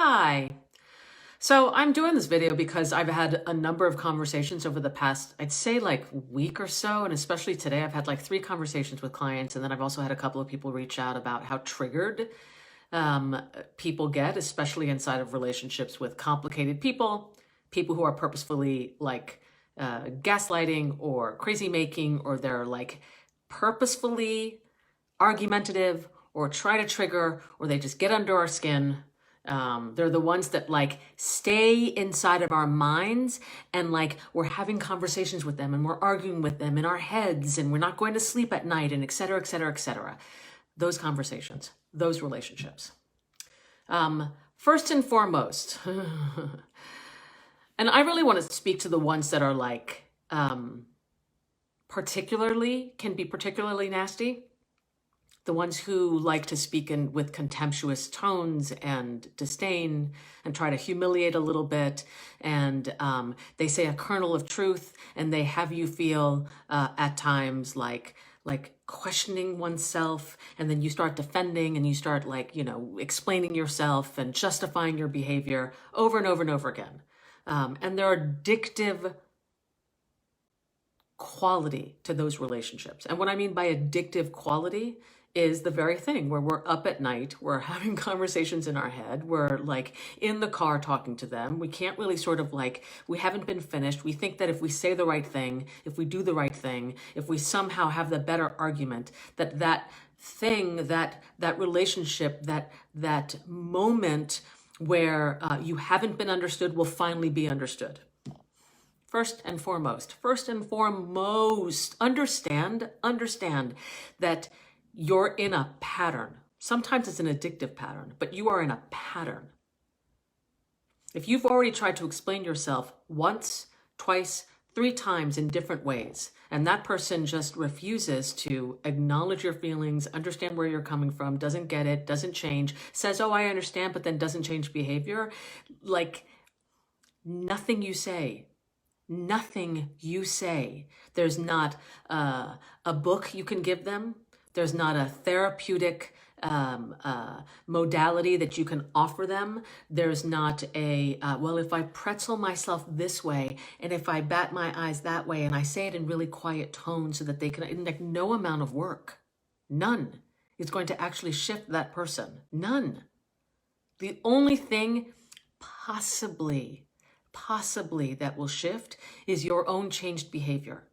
Hi. So I'm doing this video because I've had a number of conversations over the past, I'd say like week or so, and especially today I've had like 3 conversations with clients, and then I've also had a couple of people reach out about how triggered people get, especially inside of relationships with complicated people, people who are purposefully like gaslighting or crazy making, or they're like purposefully argumentative or try to trigger, or they just get under our skin. They're the ones that like stay inside of our minds, and like we're having conversations with them and we're arguing with them in our heads, and we're not going to sleep at night, and et cetera, et cetera, et cetera. Those conversations, those relationships. First and foremost, and I really want to speak to the ones that are like can be particularly nasty. The ones who like to speak with contemptuous tones and disdain and try to humiliate a little bit. And they say a kernel of truth, and they have you feel at times like questioning oneself. And then you start defending, and you start explaining yourself and justifying your behavior over and over and over again. And there are addictive quality to those relationships. And what I mean by addictive quality is the very thing where we're up at night, we're having conversations in our head, we're like in the car talking to them. We can't really we haven't been finished. We think that if we say the right thing, if we do the right thing, if we somehow have the better argument, that thing, that relationship, that moment where you haven't been understood will finally be understood. First and foremost, understand that you're in a pattern. Sometimes it's an addictive pattern, but you are in a pattern. If you've already tried to explain yourself once, twice, 3 times in different ways, and that person just refuses to acknowledge your feelings, understand where you're coming from, doesn't get it, doesn't change, says, oh, I understand, but then doesn't change behavior, like nothing you say, there's not a book you can give them. There's not a therapeutic modality that you can offer them. There's not well, if I pretzel myself this way, and if I bat my eyes that way, and I say it in really quiet tones so that they can, like, no amount of work, none, is going to actually shift that person. None. The only thing possibly that will shift is your own changed behavior.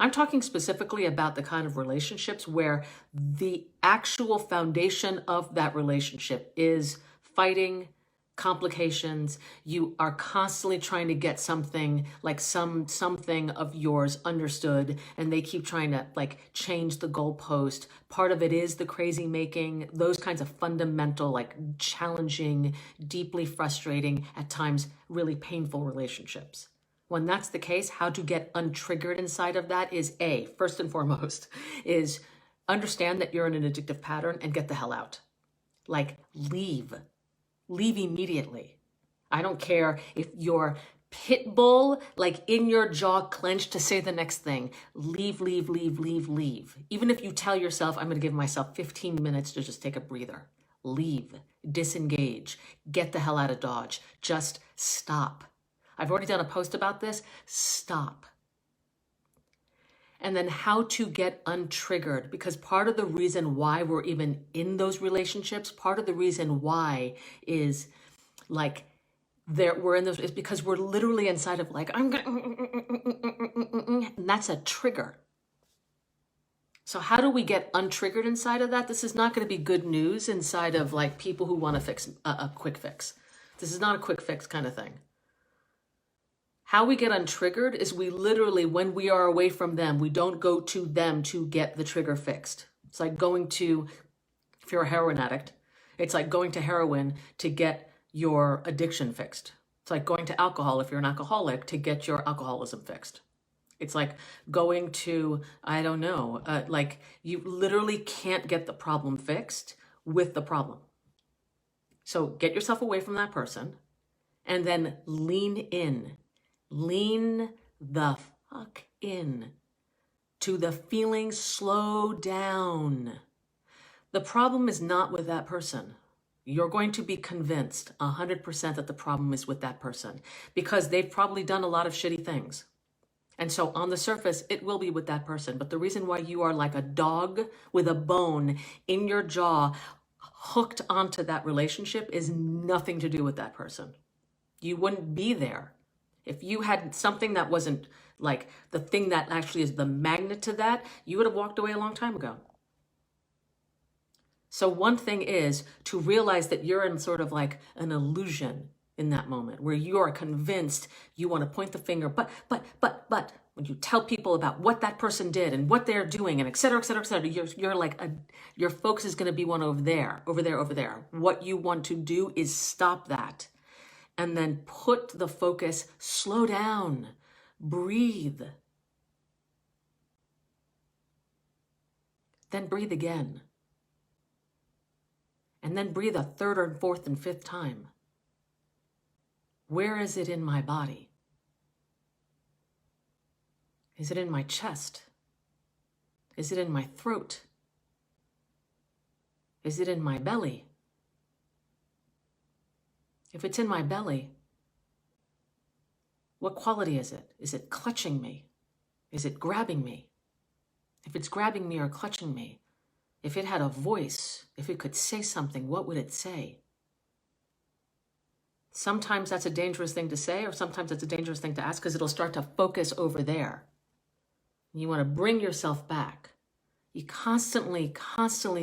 I'm talking specifically about the kind of relationships where the actual foundation of that relationship is fighting, complications. You are constantly trying to get something, like something of yours understood, and they keep trying to like change the goalpost. Part of it is the crazy making, those kinds of fundamental, like challenging, deeply frustrating, at times really painful relationships. When that's the case, how to get untriggered inside of that is first and foremost, is understand that you're in an addictive pattern and get the hell out. Like leave immediately. I don't care if you're pit bull, like in your jaw clenched to say the next thing. Leave. Even if you tell yourself, I'm going to give myself 15 minutes to just take a breather. Leave, disengage, get the hell out of Dodge. Just stop. I've already done a post about this. Stop. And then how to get untriggered, because part of the reason why we're even in those relationships, part of the reason why is like we're in those is because we're literally inside of like, I'm gonna, and that's a trigger. So how do we get untriggered inside of that? This is not going to be good news inside of like people who want to fix a quick fix. This is not a quick fix kind of thing. How we get untriggered is we literally, when we are away from them, we don't go to them to get the trigger fixed. It's like going to, if you're a heroin addict, it's like going to heroin to get your addiction fixed. It's like going to alcohol if you're an alcoholic to get your alcoholism fixed. It's like going to, I don't know, like you literally can't get the problem fixed with the problem. So get yourself away from that person and then lean in. Lean the fuck in to the feeling. Slow down. The problem is not with that person. You're going to be convinced 100% that the problem is with that person because they've probably done a lot of shitty things. And so on the surface, it will be with that person. But the reason why you are like a dog with a bone in your jaw hooked onto that relationship is nothing to do with that person. You wouldn't be there. If you had something that wasn't like the thing that actually is the magnet to that, you would have walked away a long time ago. So one thing is to realize that you're in sort of like an illusion in that moment where you are convinced you want to point the finger, but when you tell people about what that person did and what they're doing and et cetera, et cetera, et cetera, you're like, your focus is going to be one over there, over there, over there. What you want to do is stop that and then put the focus, slow down, breathe. Then breathe again. And then breathe a third or fourth and fifth time. Where is it in my body? Is it in my chest? Is it in my throat? Is it in my belly? If it's in my belly, what quality is it? Is it clutching me? Is it grabbing me? If it's grabbing me or clutching me, if it had a voice, if it could say something, what would it say? Sometimes that's a dangerous thing to say, or sometimes it's a dangerous thing to ask because it'll start to focus over there. You want to bring yourself back. You constantly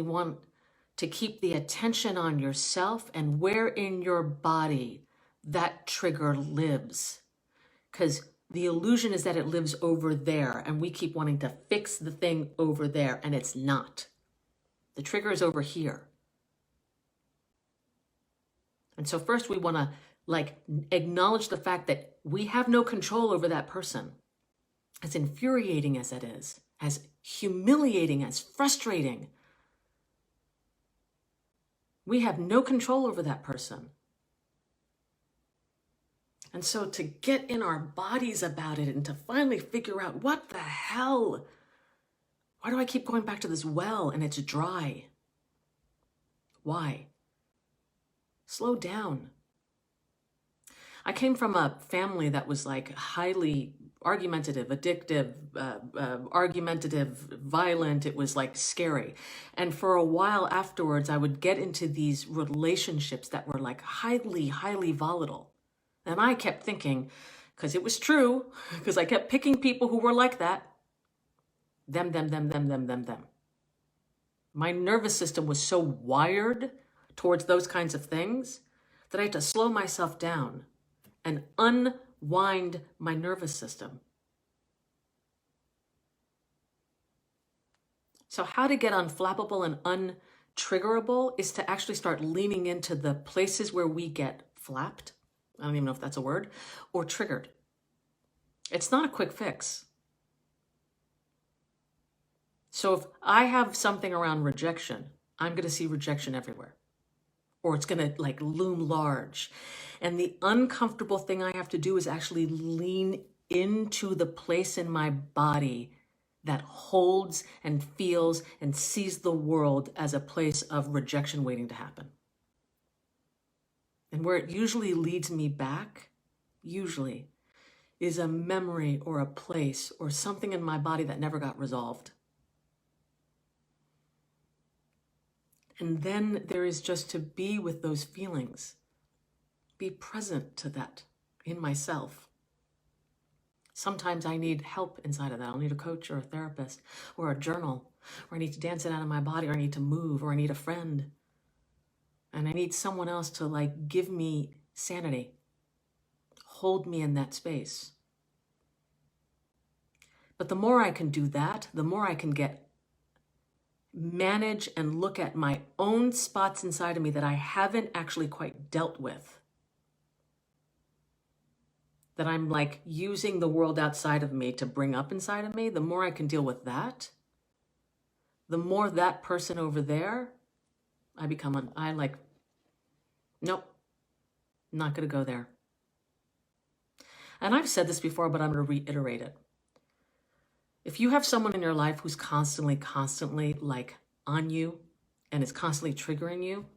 want to keep the attention on yourself and where in your body that trigger lives. Because the illusion is that it lives over there, and we keep wanting to fix the thing over there, and it's not. The trigger is over here. And so first we want to acknowledge the fact that we have no control over that person. As infuriating as that is, as humiliating, as frustrating, we have no control over that person. And so to get in our bodies about it and to finally figure out, what the hell? Why do I keep going back to this well and it's dry? Why? Slow down. I came from a family that was like highly argumentative, addictive, argumentative, violent. It was like scary. And for a while afterwards, I would get into these relationships that were like highly, highly volatile. And I kept thinking, because it was true, because I kept picking people who were like that, them. My nervous system was so wired towards those kinds of things that I had to slow myself down and unwind my nervous system. So how to get unflappable and untriggerable is to actually start leaning into the places where we get flapped. I don't even know if that's a word, or triggered. It's not a quick fix. So if I have something around rejection, I'm going to see rejection everywhere. Or it's going to like loom large. And the uncomfortable thing I have to do is actually lean into the place in my body that holds and feels and sees the world as a place of rejection waiting to happen. And where it usually leads me back, usually, is a memory or a place or something in my body that never got resolved. And then there is just to be with those feelings. Be present to that in myself. Sometimes I need help inside of that. I'll need a coach or a therapist or a journal, or I need to dance it out of my body, or I need to move, or I need a friend. And I need someone else to like give me sanity, hold me in that space. But the more I can do that, the more I can manage and look at my own spots inside of me that I haven't actually quite dealt with. That I'm like using the world outside of me to bring up inside of me, the more I can deal with that, the more that person over there, I become, nope, not going to go there. And I've said this before, but I'm going to reiterate it. If you have someone in your life who's constantly like on you and is constantly triggering you,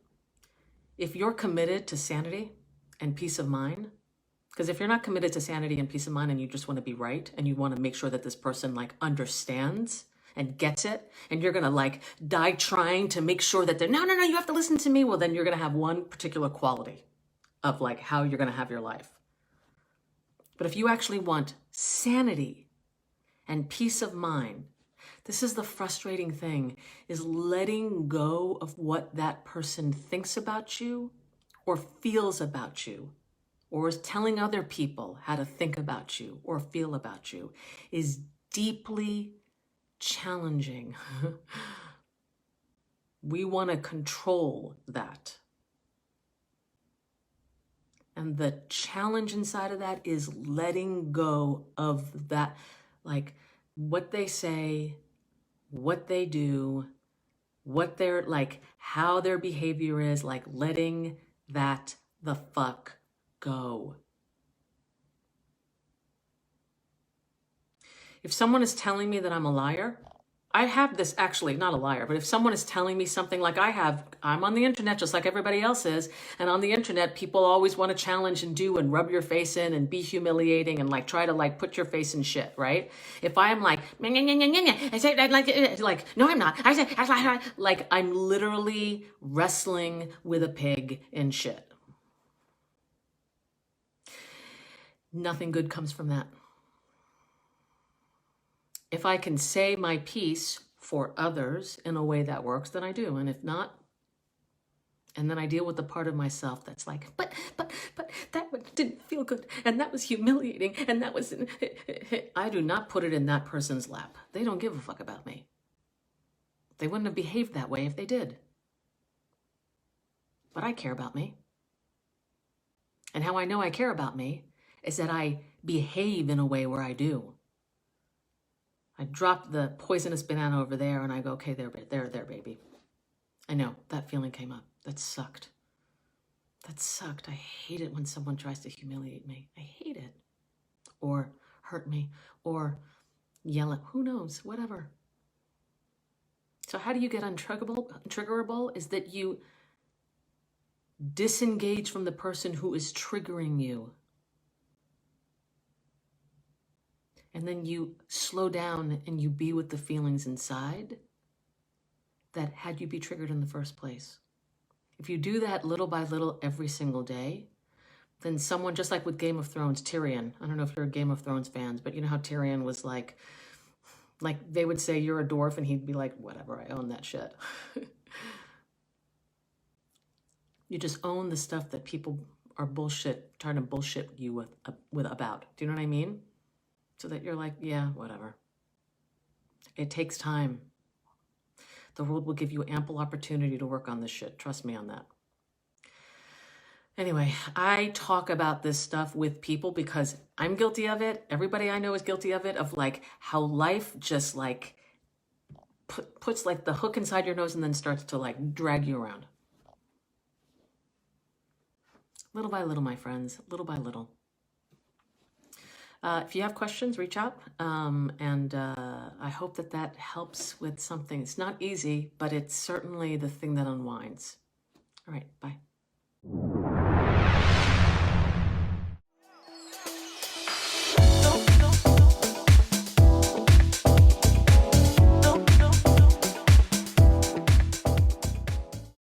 if you're committed to sanity and peace of mind, because if you're not committed to sanity and peace of mind and you just want to be right and you want to make sure that this person like understands and gets it, and you're going to like die trying to make sure that they're, no, you have to listen to me. Well, then you're going to have one particular quality of like how you're going to have your life. But if you actually want sanity and peace of mind, this is the frustrating thing, is letting go of what that person thinks about you or feels about you or is telling other people how to think about you or feel about you is deeply challenging. We want to control that. And the challenge inside of that is letting go of that, like what they say, what they do, what they're like, how their behavior is, like letting that the fuck go. If someone is telling me that I'm a liar, I have this, actually not a liar, but if someone is telling me something like I'm on the internet just like everybody else is, and on the internet people always want to challenge and do and rub your face in and be humiliating and like try to like put your face in shit, right? If I am like, I say like, no, I'm not. I say, like I'm literally wrestling with a pig in shit. Nothing good comes from that. If I can say my piece for others in a way that works, then I do. And if not, and then I deal with the part of myself that's like, but that didn't feel good. And that was humiliating. And that was, I do not put it in that person's lap. They don't give a fuck about me. They wouldn't have behaved that way if they did. But I care about me. And how I know I care about me is that I behave in a way where I do. I drop the poisonous banana over there and I go, okay, there, baby. I know, that feeling came up. That sucked. That sucked. I hate it when someone tries to humiliate me. I hate it. Or hurt me. Or yell at, who knows, whatever. So how do you get untriggerable? Is that you disengage from the person who is triggering you. And then you slow down and you be with the feelings inside that had you be triggered in the first place. If you do that little by little every single day, then someone, just like with Game of Thrones, Tyrion, I don't know if you're a Game of Thrones fans, but you know how Tyrion was like they would say you're a dwarf and he'd be like, whatever, I own that shit. You just own the stuff that people are trying to bullshit you with about. Do you know what I mean? So that you're like, yeah, whatever. It takes time. The world will give you ample opportunity to work on this shit. Trust me on that. Anyway, I talk about this stuff with people because I'm guilty of it. Everybody I know is guilty of it, of like how life just like puts like the hook inside your nose and then starts to like drag you around. Little by little, my friends, little by little. If you have questions, reach out, and I hope that helps with something. It's not easy, but it's certainly the thing that unwinds. All right, bye.